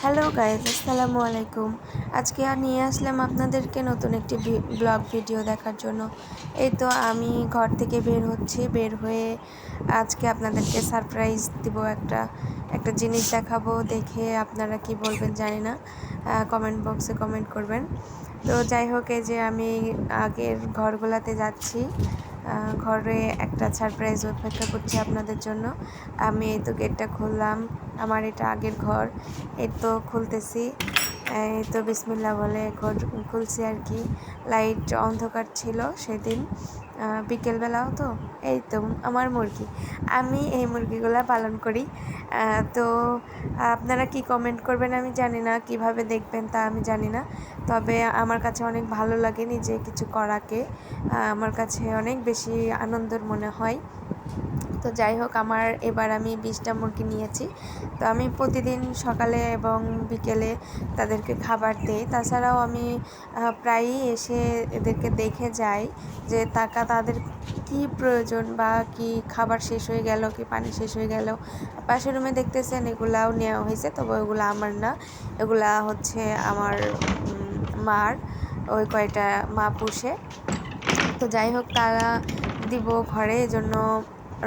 Hello guys, আসসালামু আলাইকুম। আজকে নিয়ে আসলাম আপনাদেরকে নতুন একটি ব্লগ ভিডিও দেখার জন্য। এই তো আমি ঘর থেকে বের হয়ে আজকে আপনাদেরকে সারপ্রাইজ দিব, একটা জিনিস দেখাবো। দেখে আপনারা কি বলবেন জানি না, কমেন্ট বক্সে কমেন্ট করবেন। তো যাই হোক, এই যে আমি আগের ঘরগুলোতে যাচ্ছি, ঘরে একটা সারপ্রাইজ অপেক্ষা করছি আপনাদের জন্য। আমি এই তো গেটটা খুললাম, আমার এটা আগের ঘর। এই তো খুলতেছি, এই তো বিসমিল্লাহ বলে ঘর খুলছি আর কি। লাইট অন্ধকার ছিল সেদিন, বিকেলবেলাও। তো এই তো আমার মুরগি, আমি এই মুরগিগুলো পালন করি। তো আপনারা কি কমেন্ট করবেন আমি জানি না, কিভাবে দেখবেন তা আমি জানি না, তবে আমার কাছে অনেক ভালো লাগে নিজে কিছু করাকে, আমার কাছে অনেক বেশি আনন্দের মনে হয়। তো যাই হোক, এবার আমি 20টা মুরগি নিয়েছি। তো আমি প্রতিদিন সকালে এবং বিকেলে তাদেরকে খাবার দিই। তাছাড়াও আমি প্রায়ই এসে এদেরকে দেখে যাই যে তাদের কি প্রয়োজন, বা কি খাবার শেষ হয়ে গেল, কি পানি শেষ হয়ে গেল। পাশের রুমে দেখতেছেন এগুলাও নেওয়া হয়েছে, তবে ওইগুলো আমার না, এগুলা হচ্ছে আমার মার, ওই কয়টা মা পুষে। তো যাই হোক, তারা দিব ঘরে, এজন্য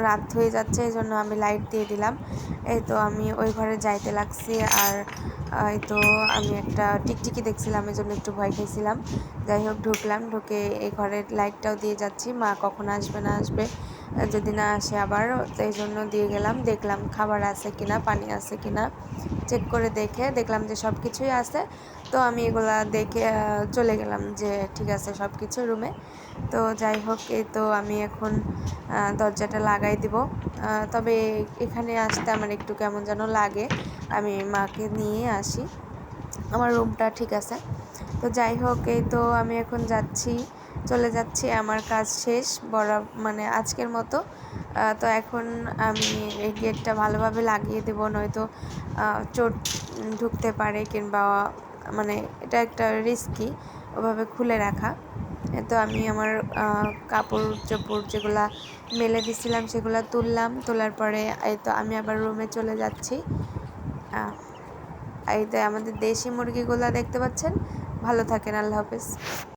রাত হয়ে যাচ্ছে, এই জন্য আমি লাইট দিয়ে দিলাম। এই তো আমি ওই ঘরে যাইতে লাগছি, আর এই তো আমি একটা টিকটিকি দেখছিলাম, এই জন্য একটু ভয় খেয়েছিলাম। যাই হোক, ঢুকে এই ঘরের লাইটটাও দিয়ে যাচ্ছি, মা কখন আসবে না আসবে, যদি না আসে আবার, তো এই জন্য দিয়ে গেলাম। দেখলাম খাবার আছে কিনা, পানি আছে কিনা, চেক করে দেখলাম যে সব কিছুই আছে। তো আমি এগুলা দেখে চলে গেলাম যে ঠিক আছে সব কিছু রুমে। তো যাই হোক, এই তো আমি এখন দরজাটা লাগাই দিব। তবে এখানে আসতে আমার একটু কেমন যেন লাগে, আমি মাকে নিয়ে আসি, আমার রুমটা ঠিক আছে। তো যাই হোক, এই তো আমি এখন চলে যাচ্ছি, আমার কাজ শেষ মানে আজকের মতো। তো এখন আমি এই গেটটা ভালোভাবে লাগিয়ে দেবো, নয়তো চোর ঢুকতে পারে, কিংবা মানে এটা একটা রিস্কি ওভাবে খুলে রাখা। তো আমি আমার কাপড় চোপড় যেগুলা মেলে দিছিলাম সেগুলো তোলার পরে এই তো আমি আবার রুমে চলে যাচ্ছি। এই তো আমাদের দেশি মুরগিগুলা দেখতে পাচ্ছেন। ভালো থাকেন, আল্লাহ হাফেজ।